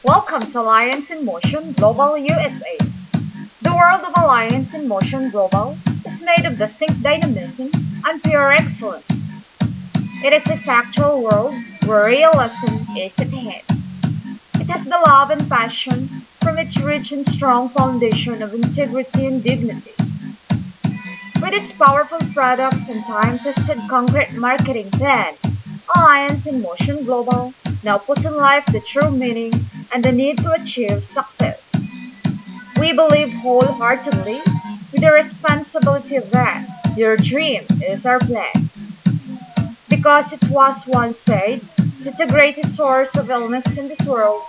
Welcome to Alliance in Motion Global USA. The world of Alliance in Motion Global is made of distinct dynamism and pure excellence. It is a factual world where realism is at hand. It has the love and passion from its rich and strong foundation of integrity and dignity. With its powerful products and time-tested concrete marketing plan, Alliance in Motion Global now puts in life the true meaning and the need to achieve success. We believe wholeheartedly with the responsibility that your dream is our plan. Because it was once said that the greatest source of illness in this world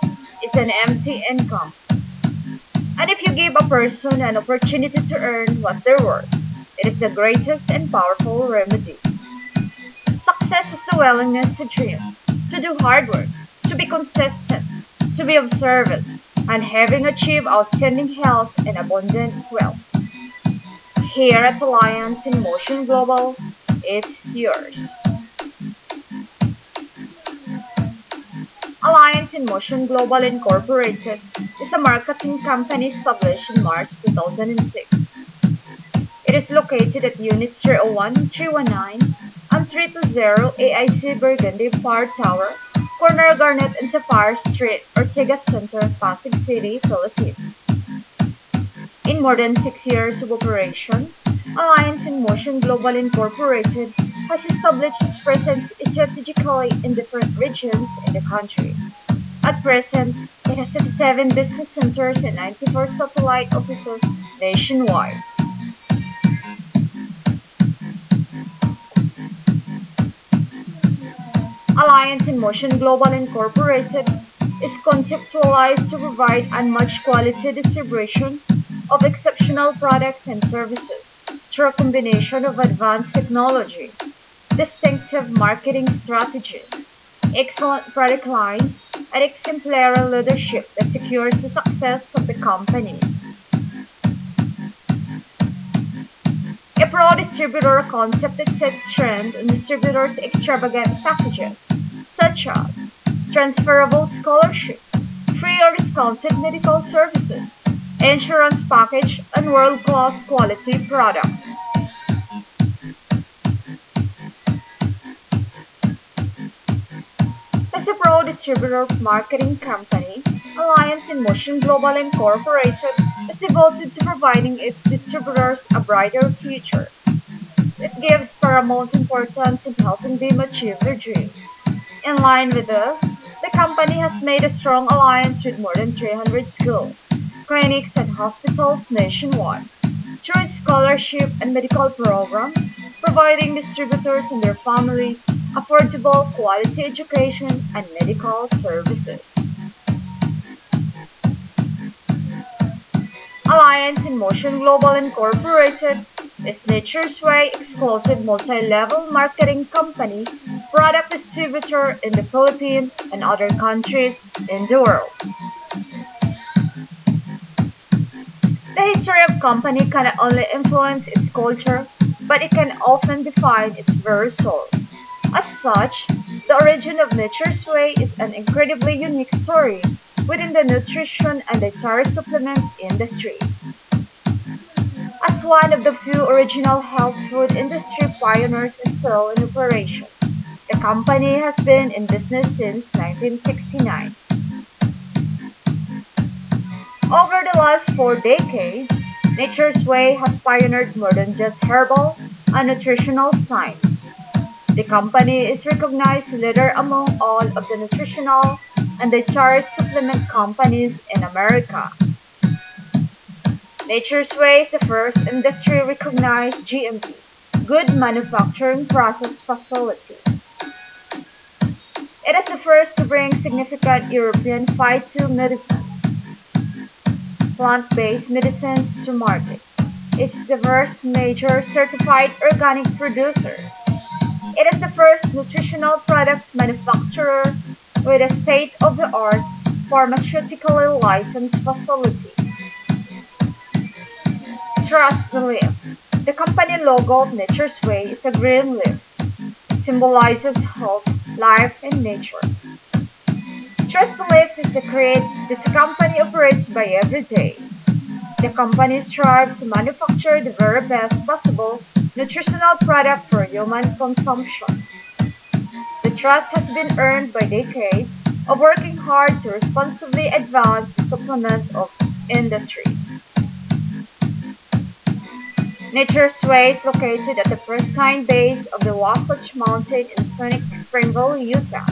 is an empty income. And if you give a person an opportunity to earn what they're worth, it is the greatest and powerful remedy. Success is the willingness to dream, to do hard work, to be consistent, to be of service, and having achieved outstanding health and abundant wealth. Here at Alliance in Motion Global, it's yours. Alliance in Motion Global Incorporated is a marketing company established in March 2006. It is located at Units 301, 319, and 320 AIC Burgundy Park Tower, corner Garnet and Sapphire Street, Ortigas Center, Pasig City, Philippines. In more than 6 years of operation, Alliance in Motion Global Incorporated has established its presence strategically in different regions in the country. At present, it has 57 business centers and 94 satellite offices nationwide. Alliance in Motion Global Incorporated is conceptualized to provide unmatched quality distribution of exceptional products and services through a combination of advanced technology, distinctive marketing strategies, excellent product lines, and exemplary leadership that secures the success of the company. A pro distributor concept that sets trend in distributors' extravagant packages, such as transferable scholarship, free or discounted medical services, insurance package, and world-class quality products. As a pro distributor marketing company, Alliance in Motion Global Incorporated is devoted to providing its distributors a brighter future. It gives paramount importance in helping them achieve their dreams. In line with this, the company has made a strong alliance with more than 300 schools, clinics, and hospitals nationwide through its scholarship and medical programs, providing distributors and their families affordable quality education and medical services. Alliance in Motion Global Incorporated is Nature's Way exclusive multi-level marketing company, product distributor in the Philippines and other countries in the world. The history of company cannot only influence its culture, but it can often define its very soul. As such, the origin of Nature's Way is an incredibly unique story within the nutrition and dietary supplement industry. As one of the few original health food industry pioneers still in operation, the company has been in business since 1969. Over the last 4 decades, Nature's Way has pioneered more than just herbal and nutritional science. The company is recognized leader among all of the nutritional and dietary supplement companies in America. Nature's Way is the first industry-recognized GMP, Good Manufacturing Process facility. It is the first to bring significant European phytomedicine, plant-based medicines to market. It's the first major certified organic producer. It is the first nutritional products manufacturer with a state-of-the-art pharmaceutically licensed facility. Trust the leaf. The company logo of Nature's Way is a green leaf. It symbolizes health, life, and nature. Trust Belief is a create this company operates by every day. The company strives to manufacture the very best possible nutritional product for human consumption. The trust has been earned by decades of working hard to responsibly advance the supplement of industry. Nature's Way is located at the pristine base of the Wasatch Mountain in scenic Springville, Utah.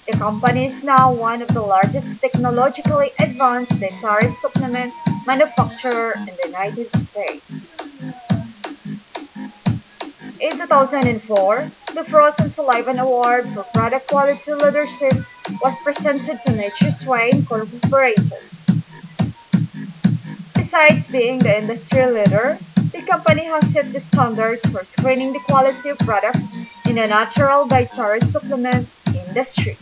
The company is now one of the largest technologically advanced dietary supplement manufacturer in the United States. In 2004, the Frost and Sullivan Award for Product Quality Leadership was presented to Nature's Way Incorporated. Besides being the industry leader, the company has set the standards for screening the quality of products in the natural dietary supplement industry.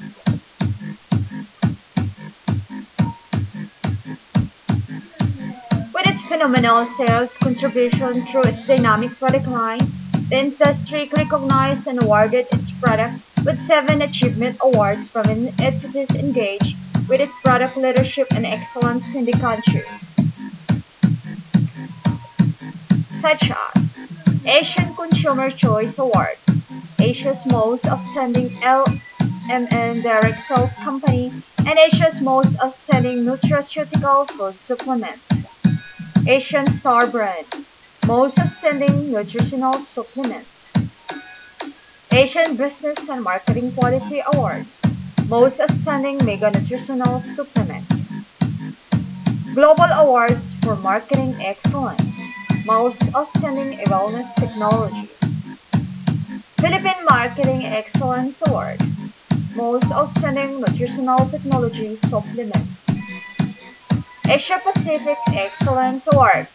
With its phenomenal sales contribution through its dynamic product line, the industry recognized and awarded its product with 7 achievement awards from entities engaged with its product leadership and excellence in the country, such as Asian Consumer Choice Award, Asia's Most Outstanding LMN Direct Sales Company, and Asia's Most Outstanding Nutraceutical Food Supplement, Asian Star Brand, Most Outstanding Nutritional Supplement, Asian Business and Marketing Quality Awards, Most Outstanding Mega Nutritional Supplement, Global Awards for Marketing Excellence, Most Outstanding Wellness Technology, Philippine Marketing Excellence Award, Most Outstanding Nutritional Technology Supplement, Asia Pacific Excellence Award,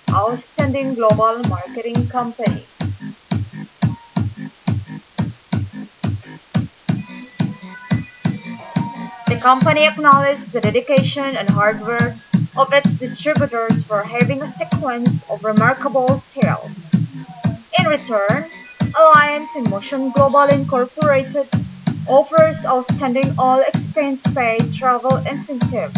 Outstanding Global Marketing Company. The company acknowledged the dedication and hard work of its distributors for having a sequence of remarkable sales. In return, Alliance in Motion Global Incorporated offers outstanding all-expense-paid travel incentives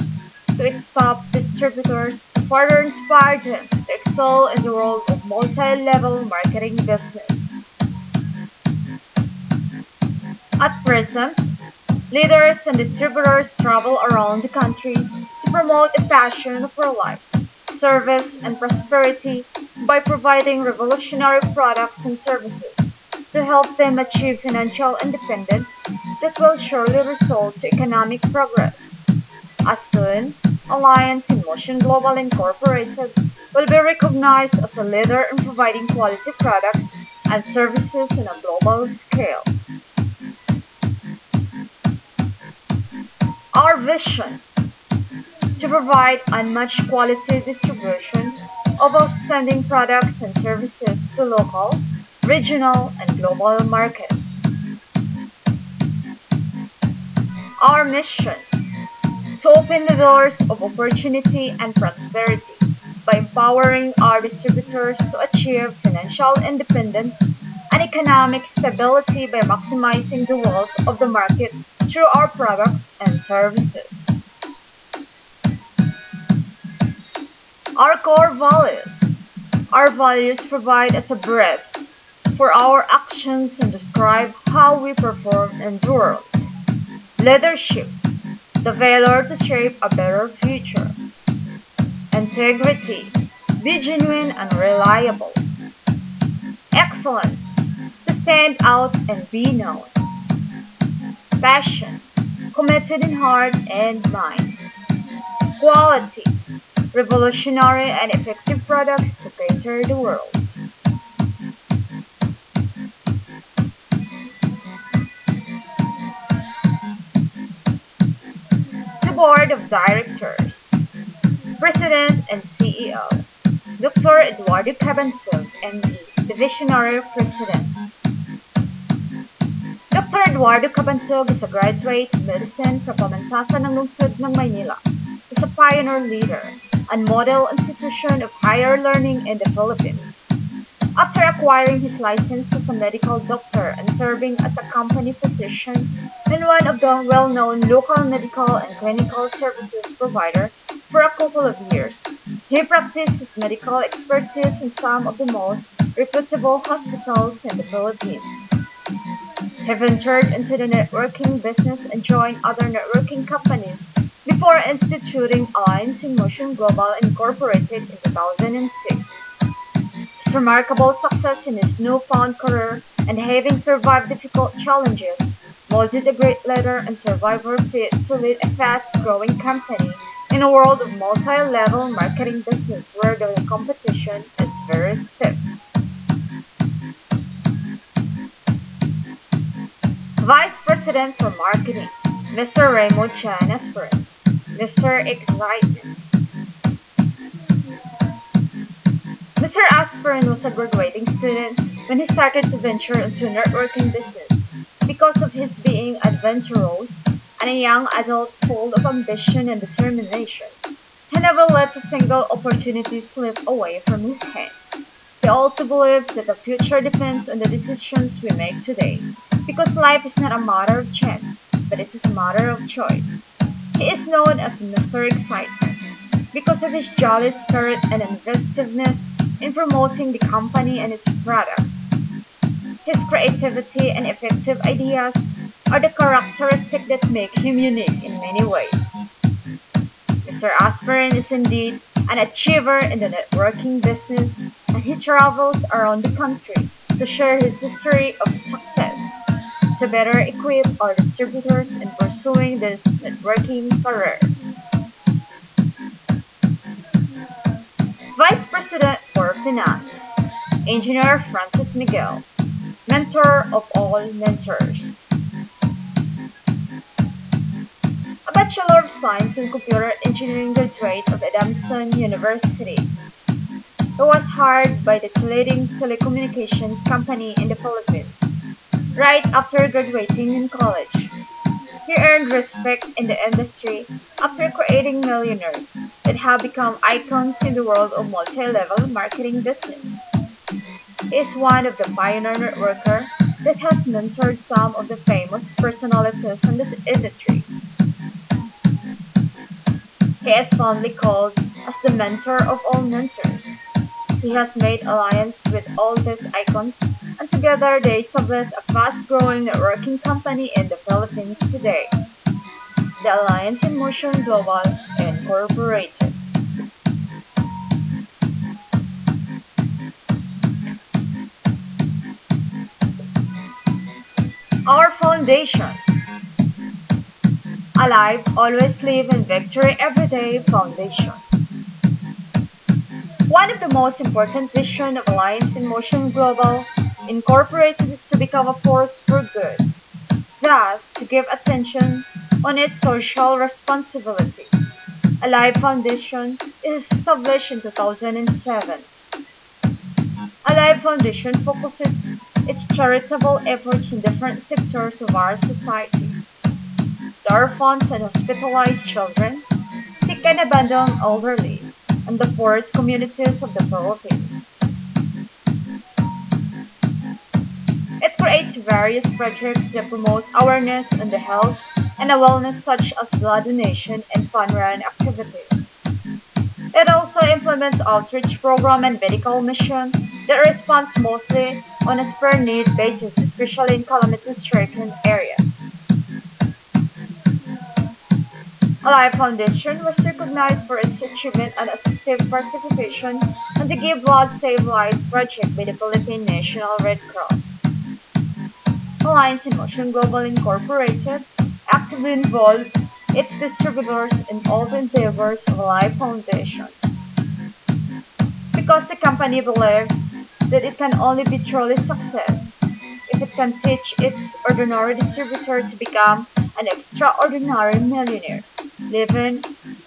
to its top distributors to further inspire them to excel in the world of multi-level marketing business. At present, leaders and distributors travel around the country to promote a passion for life, service, and prosperity by providing revolutionary products and services to help them achieve financial independence that will surely result to economic progress. As soon, Alliance in Motion Global Incorporated will be recognized as a leader in providing quality products and services on a global scale. Our vision: to provide unmatched quality distribution of outstanding products and services to local, regional, and global markets. Our mission: to open the doors of opportunity and prosperity by empowering our distributors to achieve financial independence and economic stability by maximizing the wealth of the market through our products and services. Our core values. Our values provide us a brief for our actions and describe how we perform in the world. Leadership: the valor to shape a better future. Integrity: be genuine and reliable. Excellence: to stand out and be known. Passion: committed in heart and mind. Quality: revolutionary and effective products to cater the world. The Board of Directors. President and CEO: Dr. Eduardo Cabansug, MD, Divisionary President. Dr. Eduardo Cabansug is a graduate of medicine from Pamantasan ng Lungsod ng Maynila. Is a pioneer leader and model institution of higher learning in the Philippines. After acquiring his license as a medical doctor and serving as a company physician and one of the well-known local medical and clinical services provider for a couple of years, he practiced his medical expertise in some of the most reputable hospitals in the Philippines. He ventured into the networking business and joined other networking companies before instituting Alliance in Motion Global Incorporated in 2006. His remarkable success in his newfound career and having survived difficult challenges molded a great leader and survivor fit to lead a fast-growing company in a world of multi-level marketing business where the competition is very stiff. Vice President for Marketing, Mr. Raymond Chan Esperin, Mr. Excitement. Mr. Aspirin was a graduating student when he started to venture into networking business. Because of his being adventurous and a young adult full of ambition and determination, he never let a single opportunity slip away from his hand. He also believes that the future depends on the decisions we make today, because life is not a matter of chance, but it is a matter of choice. He is known as Mr. Excitement because of his jolly spirit and inventiveness in promoting the company and its products. His creativity and effective ideas are the characteristics that make him unique in many ways. Mr. Aspirin is indeed an achiever in the networking business, and he travels around the country to share his history of success to better equip our distributors in pursuing this networking career. Vice President for Finance, Engineer Francis Miguel, mentor of all mentors. A Bachelor of Science in Computer Engineering graduate of Adamson University. He was hired by the leading telecommunications company in the Philippines right after graduating in college. He earned respect in the industry after creating millionaires that have become icons in the world of multi-level marketing business. He is one of the pioneer networker that has mentored some of the famous personalities in this industry. He is fondly called as the mentor of all mentors. He has made alliance with all these icons, and together they established a fast-growing networking company in the Philippines today, the Alliance in Motion Global Incorporated. Our foundation. Alive, always live in victory everyday foundation. One of the most important visions of Alliance in Motion Global Incorporated is to become a force for good, thus to give attention on its social responsibility. Alive Foundation is established in 2007. Alive Foundation focuses its charitable efforts in different sectors of our society. The orphans and hospitalized children, sick and abandoned elderly, and the poorest communities of the Philippines. It creates various projects that promote awareness on the health and wellness such as blood donation and fun run activities. It also implements outreach program and medical mission that responds mostly on a per-need basis, especially in calamity-stricken areas. Alive Foundation was recognized for its achievement and effective participation in the Give Blood Save Lives project by the Philippine National Red Cross. Alliance in Motion Global Incorporated actively involves its distributors in all the endeavors of Alive Foundation. Because the company believes that it can only be truly success if it can teach its ordinary distributor to become an extraordinary millionaire, living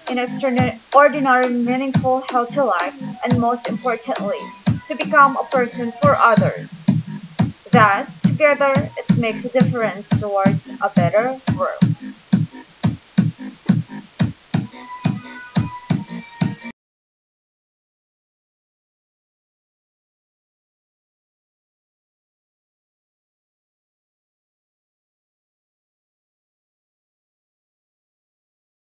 an extraordinary, meaningful, healthy life, and most importantly, to become a person for others. Thus, together, it makes a difference towards a better world.